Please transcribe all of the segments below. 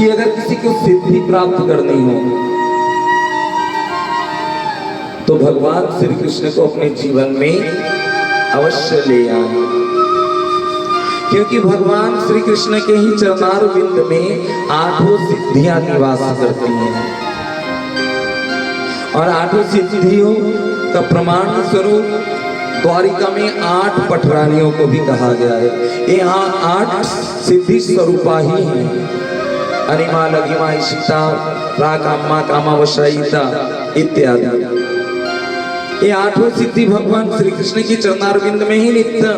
कि अगर किसी को सिद्धि प्राप्त करनी हो तो भगवान श्री कृष्ण को अपने जीवन में अवश्य ले आए, क्योंकि भगवान श्री कृष्ण के ही चरणारविंद में 8 सिद्धियां निवास करती हैं। और 8 सिद्धियों का प्रमाण स्वरूप द्वारिका में 8 पटरानियों को भी कहा गया है। ये 8 सिद्धि स्वरूपा ही है। अनिमा लघिमा इशिता प्राकामा कामावशायिता इत्यादि। ये 8 सिद्धि भगवान श्री कृष्ण की चरणारविंद में ही नित्य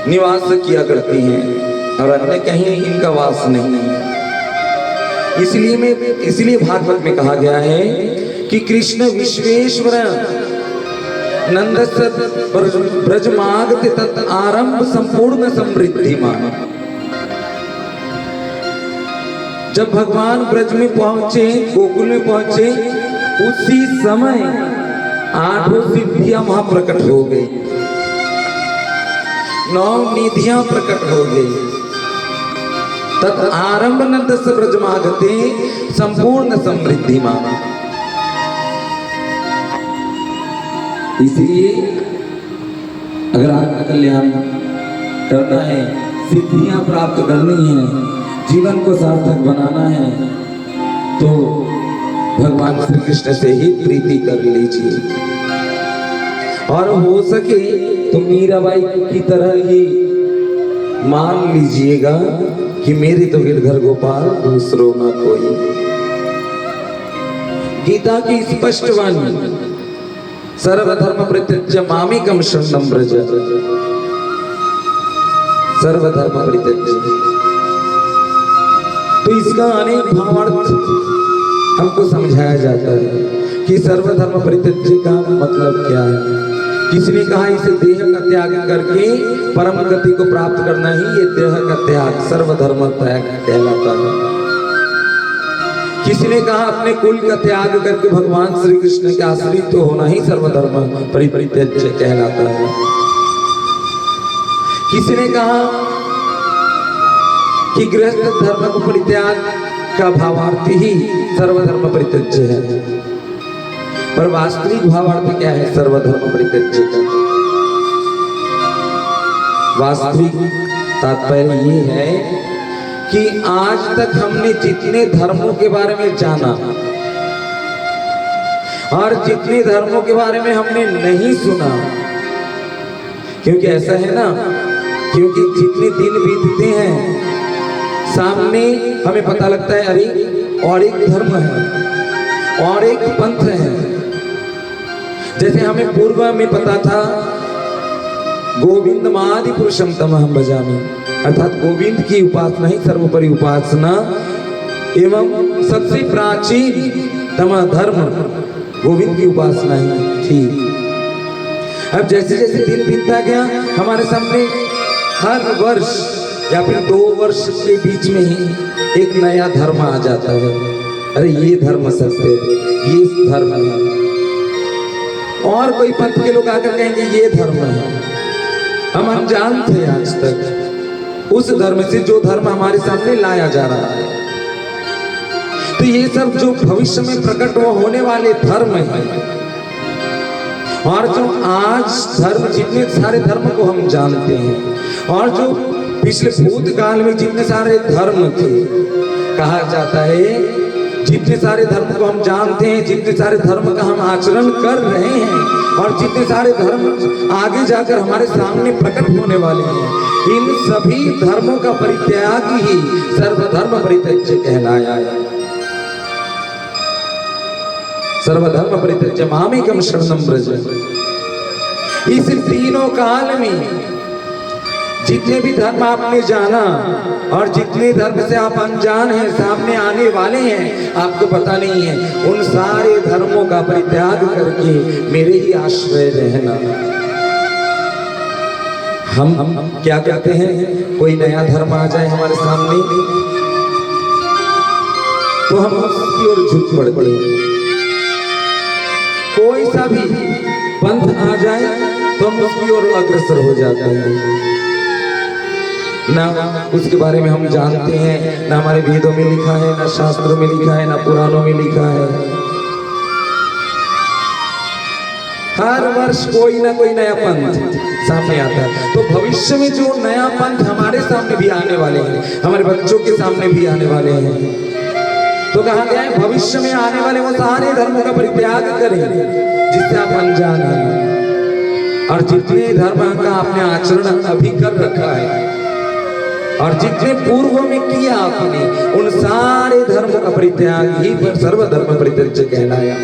निवास किया करती हैं और अन्य कहीं इनका वास नहीं है। इसलिए भागवत में कहा गया है कि कृष्ण विश्वेश्वर नंदस ब्रजमागते तत् आरंभ संपूर्ण समृद्धिमान। जब भगवान ब्रज में पहुंचे, गोकुल में पहुंचे, उसी समय 8 सिद्धियां वहां प्रकट हो गई, 9 निधियां प्रकट हो गई। तत् आरंभ नंदस ब्रजमागते संपूर्ण समृद्धिमान। इसलिए अगर आपका कल्याण करना है, सिद्धियां प्राप्त करनी है, जीवन को सार्थक बनाना है, तो भगवान श्री कृष्ण से ही प्रीति कर लीजिए। और हो सके तो मीराबाई की तरह ही मान लीजिएगा कि मेरे तो गिरधर गोपाल दूसरों न कोई। गीता की स्पष्ट वाणी सर्वधर्म परित्यज्य मामेकं शरणं व्रज। सर्वधर्म परित्यज्य, तो इसका अनेक भावार्थ हमको समझाया जाता है कि सर्वधर्म परित्यज्य का मतलब क्या है। किसी ने कहा इसे देह का त्याग करके परम गति को प्राप्त करना ही ये देह का त्याग, सर्वधर्म त्याग कहलाता है। किसी ने कहा अपने कुल का त्याग करके भगवान श्री कृष्ण के आश्रित तो होना ही सर्वधर्म परित्यज्य कहलाता है। किसी ने कहा कि गृहस्थ धर्म को परित्याग का भावार्थ ही सर्वधर्म परित्यज्य है। पर वास्तविक भावार्थ क्या है सर्वधर्म परित्यज्य का? वास्तविक तात्पर्य ये है कि आज तक हमने जितने धर्मों के बारे में जाना और जितने धर्मों के बारे में हमने नहीं सुना, क्योंकि ऐसा है ना, क्योंकि जितने दिन बीतते हैं सामने हमें पता लगता है अरे और एक धर्म है और एक पंथ है। जैसे हमें पूर्व में पता था गोविंद मादि पुरुषम तमहं भजामि, अर्थात गोविंद की उपासना ही सर्वोपरि उपासना एवं सबसे प्राचीन तम धर्म गोविंद की उपासना ही थी। अब जैसे जैसे दिन बीतता गया हमारे सामने हर वर्ष या फिर 2 वर्ष के बीच में ही एक नया धर्म आ जाता है। अरे ये धर्म सत्य है, ये धर्म है। और कोई पंथ के लोग आकर कहेंगे ये धर्म है। हम अनजान थे आज तक उस धर्म से जो धर्म हमारे सामने लाया जा रहा है। तो ये सब जो भविष्य में प्रकट होने वाले धर्म है, और जो आज धर्म, जितने सारे धर्म को हम जानते हैं और जो पिछले भूतकाल में जितने सारे धर्म थे, कहा जाता है जितने सारे धर्म को हम जानते हैं, जितने सारे धर्म का हम आचरण कर रहे हैं और जितने सारे धर्म आगे जाकर हमारे सामने प्रकट होने वाले हैं, इन सभी धर्मों का परित्याग ही सर्वधर्म परित्यज्य कहलाया है। सर्वधर्म परित्यज्य मामेकं शरणं व्रज। इस तीनों काल में जितने भी धर्म आपने जाना और जितने धर्म से आप अनजान हैं, सामने आने वाले हैं, आपको पता नहीं है, उन सारे धर्मों का परित्याग करके मेरे ही आश्रय रहना। हम क्या कहते हैं, कोई नया धर्म आ जाए हमारे सामने तो हम उसकी ओर झुक पड़ते हैं। कोई सा भी पंथ आ जाए तो हम उसकी ओर अग्रसर हो जाते हैं। ना उसके बारे में हम जानते हैं, ना हमारे वेदों में लिखा है, ना शास्त्रों में लिखा है, ना पुराणों में लिखा है। हर वर्ष कोई ना कोई नया पंथ सामने आता है। तो भविष्य में जो नया पंथ हमारे सामने भी आने वाले हैं, हमारे बच्चों के सामने भी आने वाले हैं, तो कहा गया है भविष्य में आने वाले वो सारे धर्मों का परित्याग करें जिससे आप अनजान हैं, और जितने धर्म का आपने आचरण अभी कर रखा है और जितने पूर्व में किया आपने, उन सारे धर्मों का परित्याग ही सर्वधर्म परित्यज्य कहलाया।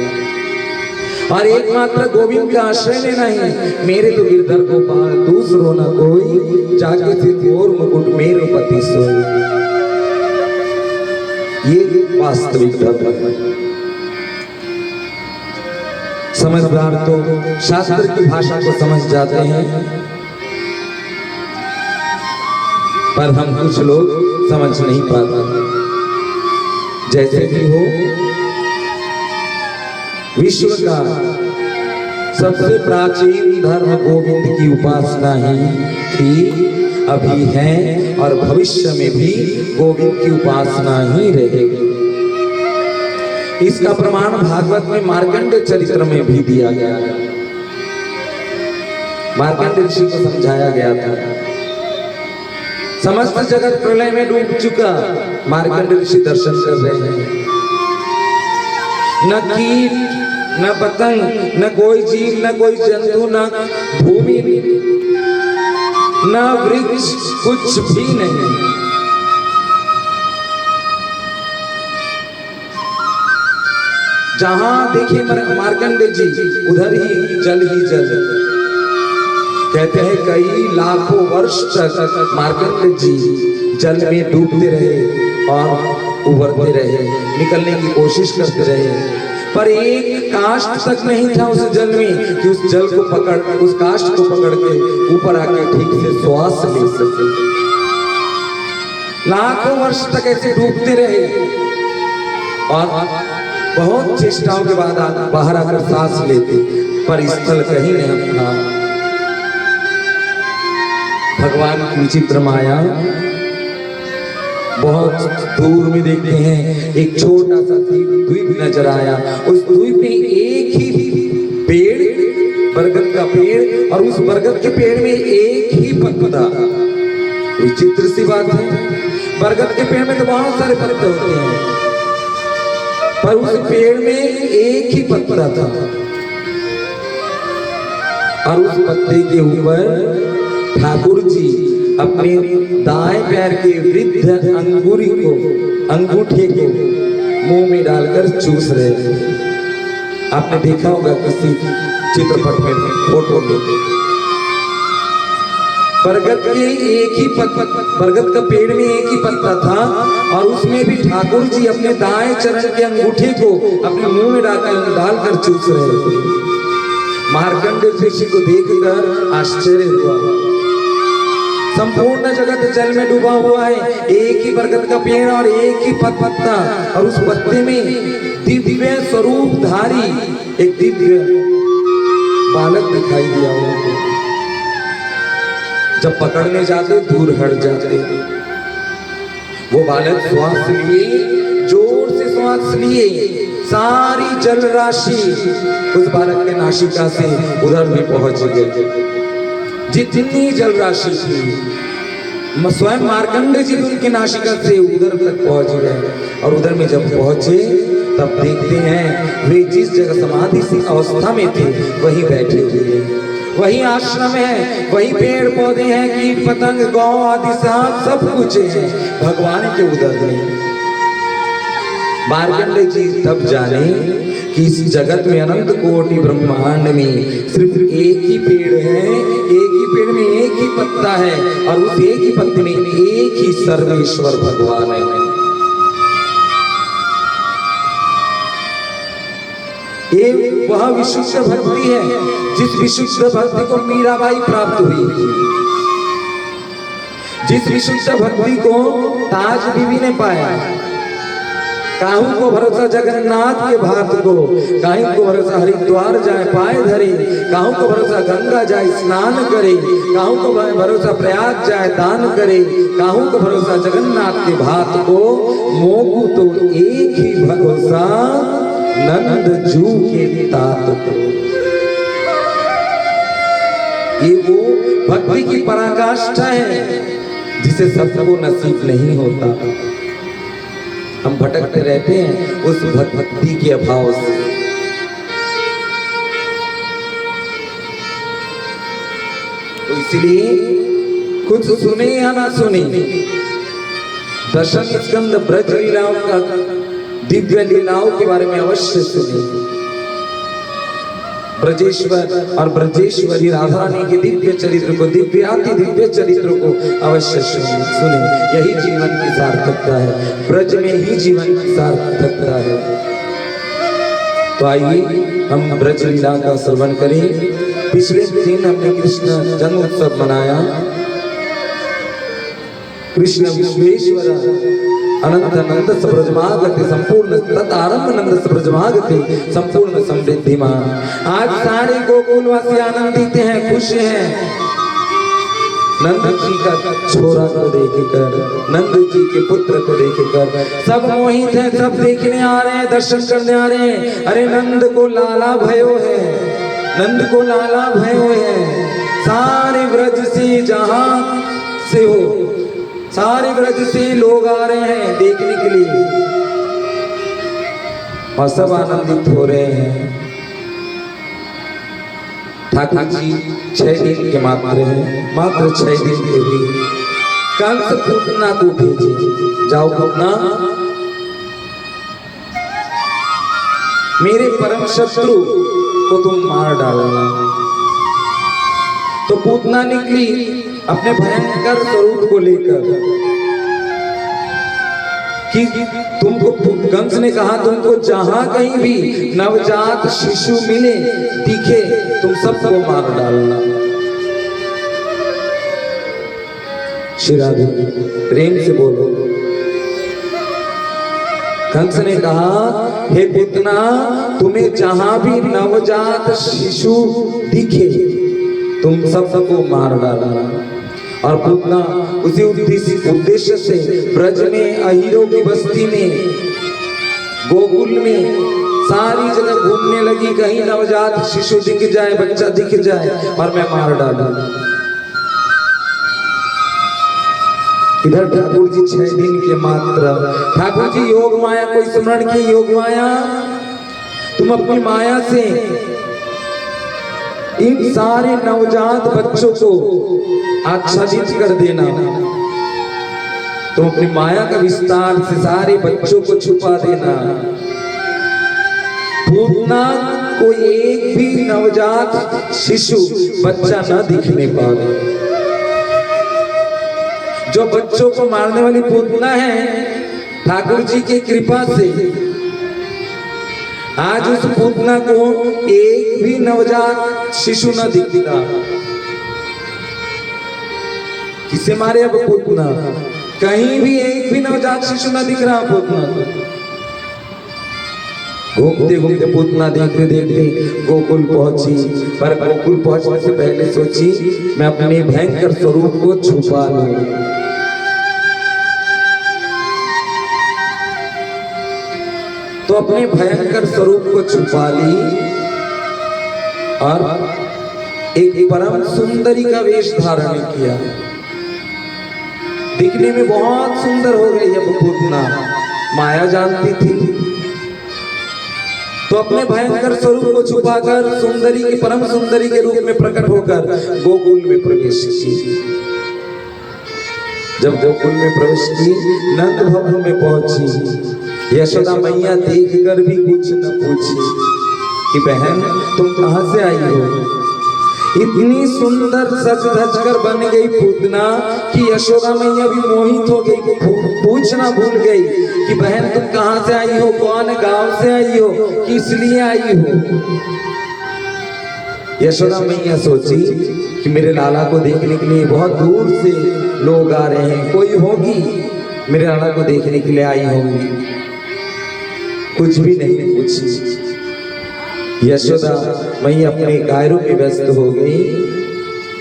और एकमात्र गोविंद का आश्रय लेना ही, मेरे तो गिरधर गोपाल दूसरो न कोई, जाके सिर और मुकुट मेरो पति सोई। ये वास्तविक धर्म है। समझदार तो शास्त्र की भाषा को समझ जाते हैं, पर हम कुछ लोग समझ नहीं पाते। जैसे भी हो, विश्व का सबसे प्राचीन धर्म गोविंद की उपासना ही थी, अभी है और भविष्य में भी गोविंद की उपासना ही रहेगी। इसका प्रमाण भागवत में मार्कंडेय चरित्र में भी दिया गया है। मार्कंडेय ऋषि को समझाया गया था, समस्त जगत प्रलय में डूब चुका, मार्कंडेय ऋषि दर्शन कर रहे हैं। न कीट, न पतंग, न कोई जीव, न कोई जंतु, न भूमि, न वृक्ष, कुछ भी नहीं। जहां देखे मार्कंडेय जी, उधर ही जल। कहते हैं कई लाखों वर्ष तक मार्कंडेय जी जल में डूबते रहे और उभरते रहे, निकलने की कोशिश करते रहे, पर एक काष्ठ तक नहीं था उस जल में कि उस जल को पकड़, उस काष्ठ को पकड़ के ऊपर आके ठीक से श्वास ले सके। लाखों वर्ष तक ऐसे डूबते रहे और बहुत चेष्टाओं के बाद बाहर आकर सांस लेते, पर स्थल कहीं नहीं था। भगवान की विचित्र माया। बहुत दूर में देखते हैं एक छोटा सा द्वीप नजर आया। उस द्वीप में एक ही पेड़, बरगद का पेड़, और उस बरगद के पेड़ में एक ही पत्ता। विचित्र सी बात है, बरगद के पेड़ में तो बहुत सारे पत्ते होते हैं, पर उस पेड़ में एक ही पत्ता था, और उस पत्ते के ऊपर ठाकुर जी अपने दाएं पैर के वृद्ध अंगूरी को, अंगूठे को मुंह में डालकर चूस रहे थे। आपने देखा होगा किसी चित्रपट में, फोटो में। बरगद के एक ही बरगद का पेड़ में एक ही पत्ता था, और उसमें भी ठाकुर जी अपने दाएं चरण के अंगूठे को अपने मुंह में डालकर चूस रहे थे। मार्कंडेय ऋषि को देखकर आश्चर्य हुआ। संपूर्ण जगत जल में डूबा हुआ है, एक ही बरगद का पेड़ और एक ही पत्ता, और उस पत्ते में दिव्य स्वरूप धारी एक दिव्य बालक दिखाई दिया उनको। जब पकड़ने जाते दूर हट जाते। वो बालक श्वास लिए, जोर से श्वास लिए, सारी जल राशि उस बालक के नासिका से उधर में पहुंच गई। जितनी जल राशि थी, स्वयं मार्कंडेय जी उनके नासिका से उधर तक पहुंच गए। और उधर में जब पहुंचे तब देखते हैं वे जिस जगह समाधि सी अवस्था में थे वहीं बैठे हुए, वही आश्रम है, वही पेड़ पौधे हैं, कीट पतंग, गौ आदि सब कुछ है भगवान के उदर में। मार्कंडेय जी तब जाने कि इस जगत में अनंत कोटि ब्रह्मांड में सिर्फ एक ही पेड़ है, एक ही पेड़ में एक ही पत्ता है, और उस एक ही पत्ते में एक ही सर्वेश्वर भगवान है। ये वह विशुद्ध भक्ति है जिस विशुद्ध भक्ति को मीराबाई प्राप्त हुई थी, जिस विशुद्ध भक्ति को ताज बीबी ने पाया, काहू को भरोसा जगन्नाथ के भात को, काहू को भरोसा हरिद्वार जाए पाए धरे, काहू को भरोसा गंगा जाए स्नान करे, काहू को भरोसा प्रयाग जाए दान करे, काहू को भरोसा जगन्नाथ के भात को, मोकू तो एक ही भरोसा नंद जू के तात को। ये वो भक्ति की पराकाष्ठा है जिसे सबको नसीब नहीं होता। हम भटकते रहते हैं उस भक्ति के अभाव से। तो इसलिए कुछ सुने या ना सुने, दशम स्कंद ब्रज लीलाओं का, दिव्य लीलाओं के बारे में अवश्य सुने। ब्रजेश्वर और ब्रजेश्वरी राधा रानी के दिव्य चरित्र को, दिव्याति दिव्य चरित्र को अवश्य सुने। यही जीवन की सार्थकता है, ब्रज में ही जीवन की सार्थकता है। तो आइए हम ब्रज लीला का श्रवण करें। पिछले दिन हमने कृष्ण जन्म उत्सव मनाया। कृष्ण विश्वेश्वर अनंत नंद ब्रजमागते संपूर्ण ततारंभ नंद ब्रजमागते संपूर्ण समृद्धिमान। आज सारे गोकुलवासी आनंदित हैं, खुश हैं। नंद जी का छोरा को देखकर, नंद जी के पुत्र को देखकर सब मोहित हैं, सब देखने आ रहे हैं, दर्शन करने आ रहे हैं। अरे नंद को लाला भयो है, नंद को लाला भयो है। सारे ब्रज से, जहां से हो, सारे ब्रज से लोग आ रहे हैं देखने के लिए और सब आनंदित हो रहे हैं। ठाकुर जी 6 दिन के मात्र हैं, मात्र 6 दिन के भी कंस पूतना को भेजे, जाओ पूतना मेरे परम शत्रु को तुम मार डालना। तो पूतना निकली अपने भयंकर स्वरूप को लेकर कि तुमको, कंस ने कहा तुमको जहां कहीं भी नवजात शिशु मिले दिखे, तुम सबको मार डालना। श्री राधे प्रेम से बोलो। कंस ने कहा हे पूतना, तुम्हें जहां भी नवजात शिशु दिखे तुम सबको मार डालना। और पूतना उसी उद्देश्य से ब्रज में, अहीरों की बस्ती में, गोकुल में सारी जगह घूमने लगी। कहीं नवजात शिशु दिख जाए, बच्चा दिख जाए और मैं मार डालूं। इधर ठाकुर जी 6 दिन के मात्र, ठाकुर जी योग माया को स्मरण की। योग माया, तुम अपनी माया से इन सारे नवजात बच्चों को आच्छादित कर देना। तुम अपनी माया का विस्तार से सारे बच्चों को छुपा देना। पूतना को एक भी नवजात शिशु बच्चा न दिखने पावे। जो बच्चों को मारने वाली पूतना है, ठाकुर जी की कृपा से आज उस पूतना को एक भी नवजात शिशु न दिखता। किसे मारे अब पूतना? कहीं भी एक भी नवजात शिशु न दिख रहा पूतना को। घूमते घूमते पूतना देखते देखते गोकुल पहुंची, पर गोकुल पहुंचने से पहले सोची मैं अपने भयंकर स्वरूप को छुपा लूं। तो अपने भयंकर स्वरूप को छुपा ली और एक परम सुंदरी का वेश धारण किया। दिखने में बहुत सुंदर हो गई अब पूतना, माया जानती थी। तो अपने भयंकर स्वरूप को छुपाकर सुंदरी की, परम सुंदरी के रूप में प्रकट होकर गोकुल में प्रवेश की। जब गोकुल में प्रवेश की, नंद भवन में पहुंची, यशोदा मैया देखकर भी कुछ न पूछी कि बहन तुम कहां से आई हो। इतनी सुंदर सज धज कर बन गई पूतना कि यशोदा मैया भी मोहित हो गई, पूछना भूल गई कि बहन तुम कहां से आई हो, कौन गांव से आई हो, किस लिए आई हो। यशोदा मैया सोची कि मेरे लाला को देखने के लिए बहुत दूर से लोग आ रहे हैं, कोई होगी मेरे लाला को देखने के लिए आई होगी। कुछ भी नहीं पूछी। यशोदा वहीं अपने गायरों में व्यस्त हो गई।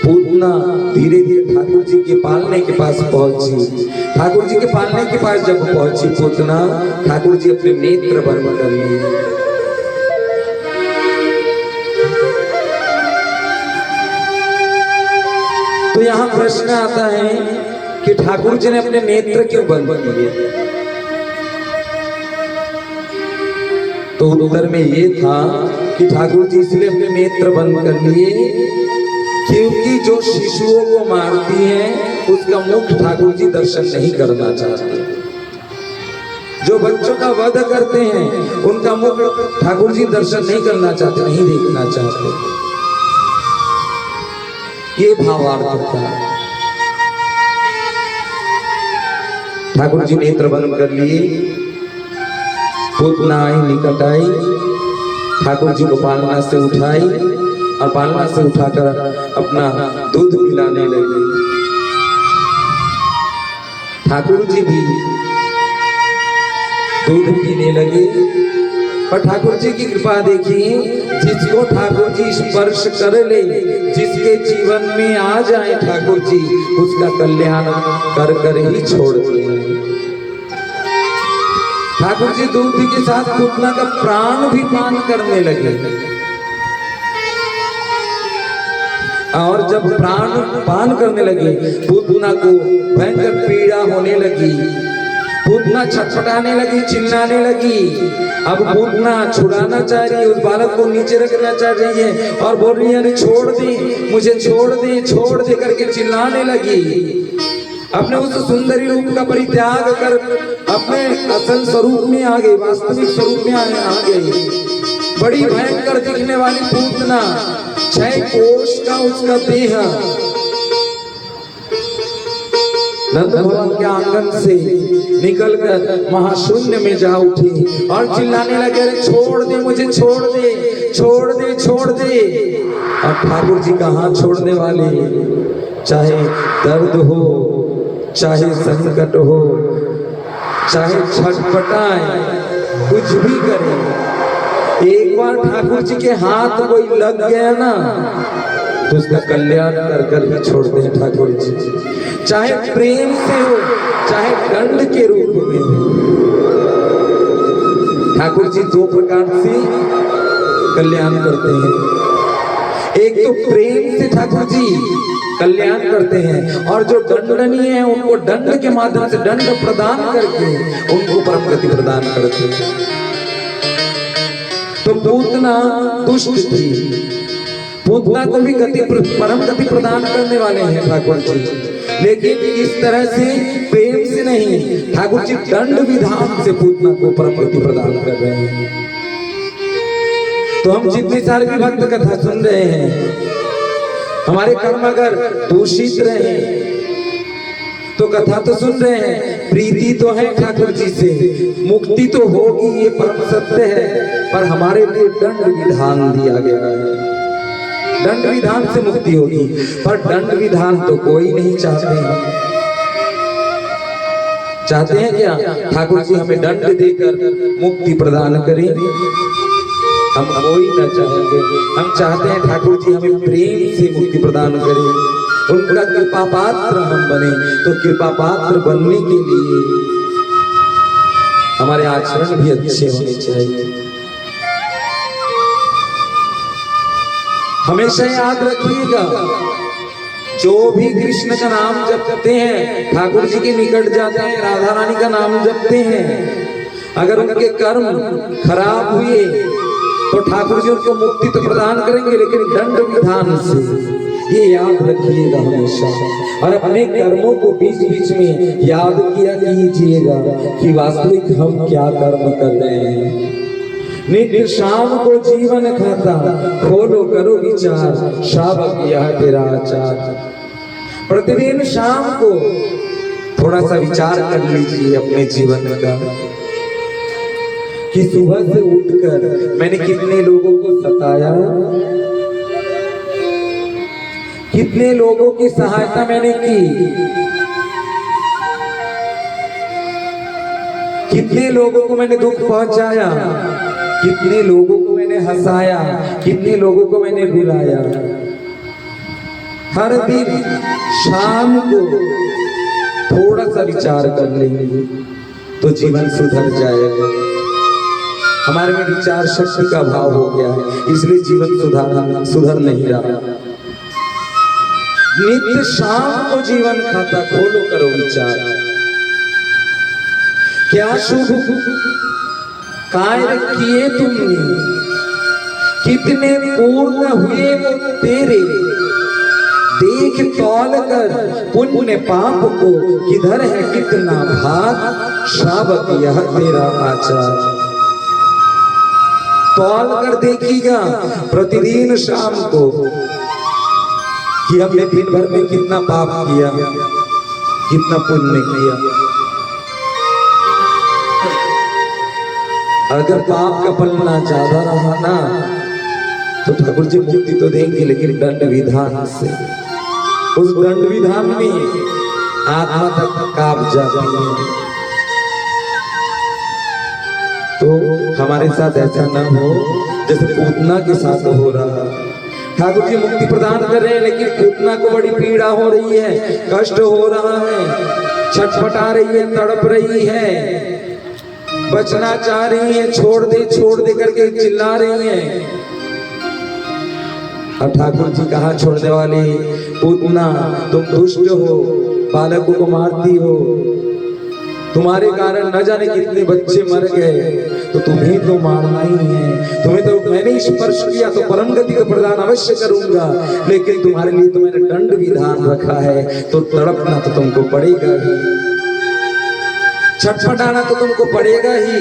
पूतना धीरे धीरे ठाकुर जी के पालने के पास पहुंची। ठाकुर जी के पालने के पास जब पहुंची पूतना, ठाकुर जी अपने नेत्र बंद कर लिए। तो यहाँ प्रश्न आता है कि ठाकुर जी ने अपने नेत्र क्यों बंद किए? तो उत्तर में ये था कि ठाकुर जी इसलिए अपने नेत्र बंद कर लिए क्योंकि जो शिशुओं को मारती हैं उसका मुख ठाकुर जी दर्शन नहीं करना चाहते। जो बच्चों का वध करते हैं उनका मुख ठाकुर जी दर्शन नहीं करना चाहते, नहीं देखना चाहते। ये भावार्थ था। ठाकुर जी नेत्र बंद कर लिए। पूतना आई, निकट आई, ठाकुर जी को पालना से उठाई और पालना से उठाकर अपना दूध पिलाने लगी। ठाकुर जी भी दूध पीने लगे। और ठाकुर जी की कृपा देखिए, जिसको ठाकुर जी स्पर्श कर ले, जिसके जीवन में आ जाए ठाकुर जी, उसका कल्याण कर कर ही छोड़ते हैं। ठाकुर जी दूध के साथ पूतना का प्राण भी पान करने लगे। और जब प्राण पान करने लगे, पूतना को भयंकर पीड़ा होने लगी। पूतना छटपटाने लगी, चिल्लाने लगी। अब पूतना छुड़ाना चाह रही है, उस बालक को नीचे रखना चाह रही है और बोल रही है अरे छोड़ दे मुझे, छोड़ दे करके चिल्लाने लगी। अपने उस सुंदरी रूप का परित्याग कर अपने असल स्वरूप में आ गई, वास्तविक स्वरूप में आ गई। बड़ी भयंकर दिखने वाली पूतना, 6 कोष का उसका देह नंद भवन के आंगन से निकलकर महाशून्य में जा उठी और चिल्लाने लगे अरे छोड़ दे मुझे, छोड़ दे। और ठाकुर जी कहाँ छोड़ने वाले? चाहे दर्द हो, चाहे संकट हो, चाहे छटपटाए, कुछ भी करे, एक बार ठाकुर जी के हाथ कोई लग गया ना तो उसका कल्याण कर कर ही छोड़ते हैं ठाकुर जी। चाहे प्रेम से हो, चाहे दंड के रूप में हो। ठाकुर जी 2 प्रकार से कल्याण करते हैं। एक तो प्रेम से ठाकुर जी कल्याण करते हैं और जो दंडनीय है उनको दंड के माध्यम से दंड प्रदान करके उनको परम गति प्रदान करते हैं। तो पूतना दुष्ट थी, पूतना को भी परम गति प्रदान करने वाले हैं ठाकुर जी, लेकिन इस तरह से प्रेम से नहीं, ठाकुर जी दंड विधान से पूतना को परम गति प्रदान कर रहे हैं। तो हम जितनी सारी भी भक्त कथा सुन रहे हैं, हमारे कर्म अगर दूषित रहे तो कथा तो सुन रहे हैं, प्रीति तो है ठाकुर जी से, मुक्ति तो होगी, ये परम सत्य है। पर हमारे लिए दंड विधान दिया गया है। दंड विधान से मुक्ति होगी, पर दंड विधान तो कोई नहीं चाहते हैं क्या? ठाकुर जी हमें दंड देकर मुक्ति प्रदान करें, हम कोई न चाहेंगे। हम चाहते हैं ठाकुर जी हमें प्रेम से मुक्ति प्रदान करें, उनका कृपा पात्र हम बने। तो कृपा पात्र बनने के लिए हमारे आचरण भी अच्छे होने चाहिए। हमेशा याद रखिएगा, जो भी कृष्ण का नाम जपते हैं, ठाकुर जी के निकट जाते हैं, राधा रानी का नाम जपते हैं, अगर उनके कर्म खराब हुए तो ठाकुर जी उनको मुक्ति तो प्रदान करेंगे, लेकिन दंड विधान से। ये याद रखिएगा हमेशा, और अपने कर्मों को बीच बीच में याद किया कीजिएगा कि वास्तविक हम क्या कर्म कर रहे हैं। नित्य शाम को जीवन खाता, खोलो करो विचार, शावक यह तेरा आचार। प्रतिदिन शाम को थोड़ा सा विचार कर लीजिए अपने जीवन का कि सुबह से उठकर मैंने कितने लोगों को सताया, कितने लोगों की सहायता मैंने की, कितने लोगों को मैंने दुख पहुंचाया, कितने लोगों को मैंने हंसाया, कितने लोगों को मैंने रुलाया। हर दिन शाम को थोड़ा सा विचार कर लेंगे तो जीवन सुधर जाएगा। हमारे में विचार शक्ति का भाव हो गया है, इसलिए जीवन सुधर नहीं रहा। नित्य शाम को जीवन खाता खोलो, करो विचार। क्या शुभ कार्य किए तुमने, कितने पूर्ण हुए वो तेरे। देख तौल कर पुण्य पाप को, किधर है कितना भाग, श्रावक यह तेरा आचार। तौल कर देखिएगा प्रतिदिन शाम को कि हमने दिन भर में कितना पाप किया, कितना पुण्य किया। अगर पाप का पलना ज्यादा रहा ना तो ठाकुर जी मुक्ति तो देंगे, लेकिन दंड विधान से। उस दंड विधान में आत्मा तक कांप जाती है। तो हमारे साथ ऐसा ना हो जैसे पूतना के साथ हो रहा। ठाकुर जी मुक्ति प्रदान कर रहे हैं, लेकिन पूतना को बड़ी पीड़ा हो रही है, कष्ट हो रहा है, छटपटा रही है, तड़प रही है, बचना चाह रही है, छोड़ दे करके चिल्ला रही है। अब ठाकुर जी कहाँ छोड़ने वाले, पूतना तुम दुष्ट हो, बालकों को मारती हो, तुम्हारे कारण न जाने कितने बच्चे मर गए, तो तुम्हें तो मारना ही है। तुम्हें तो मैंने स्पर्श किया तो परम गति का प्रदान अवश्य करूंगा, लेकिन तुम्हारे लिए तो मैंने दंड विधान रखा है, तो तड़पना तो तुमको पड़ेगा ही, छटपटाना तो तुमको पड़ेगा ही।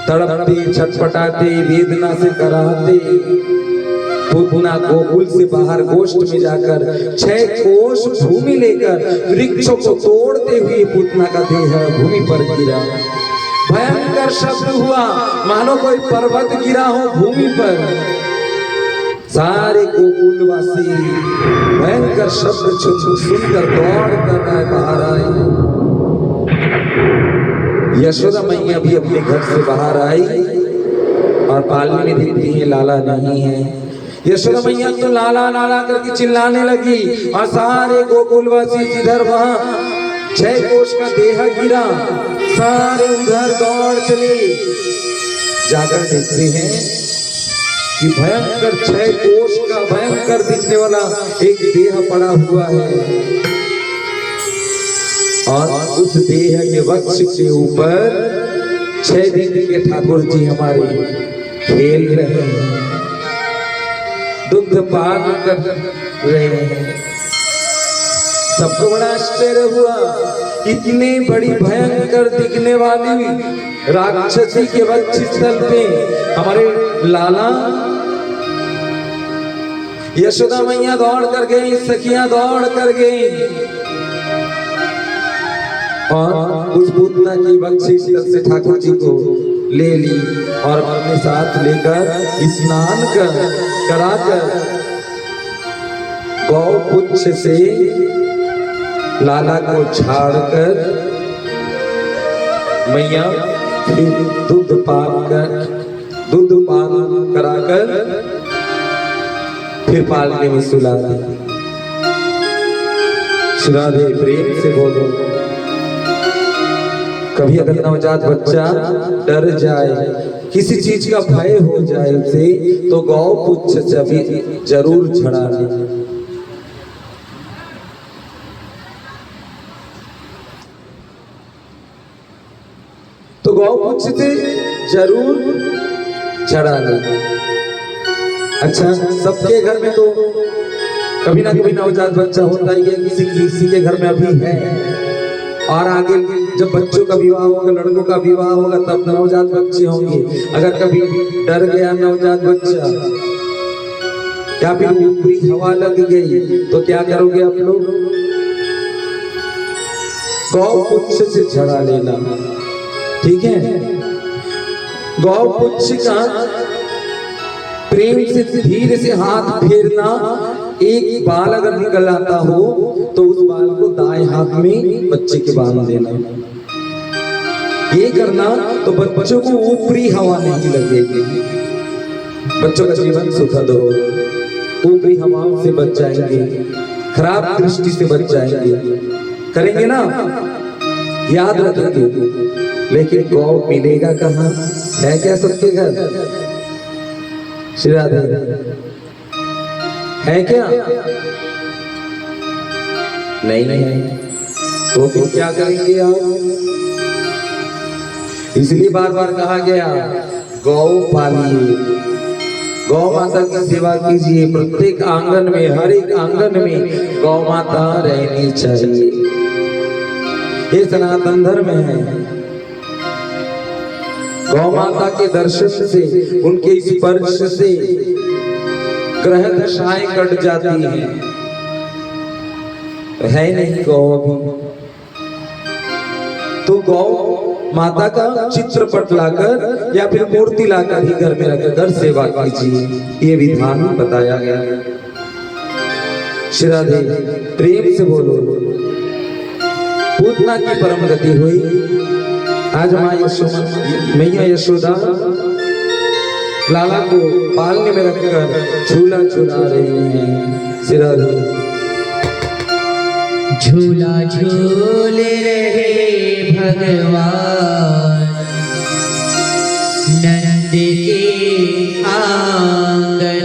तड़पते छटपटाते वेदना से कराते पूतना गोकुल से बाहर गोष्ठ में जाकर 6 कोष भूमि लेकर वृक्षों को तोड़ते हुए पूतना का देह भूमि पर गिरा। भयंकर शब्द हुआ, मानो कोई पर्वत गिरा हो भूमि पर। सारे गोकुलवासी भयंकर शब्द सुनकर दौड़ कर बाहर आए। यशोदा मैया भी अपने घर से बाहर आई और पालने में देखती है लाला नहीं है। यशोदा मैया तो लाला लाला करके चिल्लाने लगी और सारे गोकुलवासी जिधर वहां 6 कोष का देह गिरा, सारे उधर दौड़ चले। जाकर देखते हैं कि भयंकर 6 कोष का भयंकर दिखने वाला एक देह पड़ा हुआ है, और उस देह के वक्ष के ऊपर 6 दिन के ठाकुर जी हमारे खेल रहे हैं, दुग्ध पान कर रहे हैं। सबको बड़ा आश्चर्य हुआ, इतनी बड़ी भयंकर दिखने वाली राक्षसी के वक्ष स्थल पे हमारे लाला। यशोदा मैया दौड़ कर गई, सखियां दौड़ कर गई और उस पूतना की वक्ष स्थल से ठाकुर जी को ले ली और अपने साथ लेकर स्नान कराकर गौ पुच्छ से लाला को झाड़कर मैया फिर दूध पान कराकर फिर पालने में सुला दे। प्रेम से बोलो। कभी अगर नवजात बच्चा डर जाए, किसी चीज का भय हो जाए उसे, तो गौ पुच्छ से जरूर झड़ा ले। तो गौ पुच्छ से जरूर झड़ा ले। अच्छा, सबके घर में तो कभी ना कभी नवजात बच्चा होता ही है, किसी के घर में अभी है, और आगे जब बच्चों का विवाह होगा, लड़कों का विवाह होगा, तब नवजात बच्चे होंगे। अगर कभी डर गया नवजात बच्चा या फिर ऊपरी हवा लग गई तो क्या करोगे आप लोग? गौ पुच्छ से झड़ा लेना, ठीक है। गौ पुच्छ का प्रेम से धीरे से हाथ फेरना। एक बाल अगर निकल आता हो तो उस बाल को दाएं हाथ में बच्चे के बांध देना। ये करना तो बच्चों को ऊपरी हवा नहीं लगेगी, बच्चों का जीवन सुखद हो, ऊपरी हवाओं से बच जाएंगे, खराब दृष्टि से बच जाएंगे, करेंगे ना, याद रखेंगे। लेकिन गौ मिलेगा कहाँ? है क्या सबके घर? श्री राधे है क्या? नहीं नहीं, तो फिर क्या करेंगे आप? इसलिए बार बार कहा गया गौ पालिए, गौ माता की सेवा कीजिए। प्रत्येक आंगन में, हर एक आंगन में गौ माता रहनी चाहिए। ये सनातन धर्म है। गौ माता के दर्शन से, उनके स्पर्श से ग्रह दशाएं कट जाती हैं। है नहीं गौ अभी, तो गौ माता का चित्रपट लाकर या फिर मूर्ति लाकर ही घर में रखकर सेवा कीजिए, ये विधान बताया गया है। श्री राधे, प्रेम से बोलो। पूतना की परम गति हुई। आज मैया यशोदा लाला को पालने में रखकर झूला झूला रही हैं। श्री राधे, झूला झूल रहे भगवान नंद के आंगन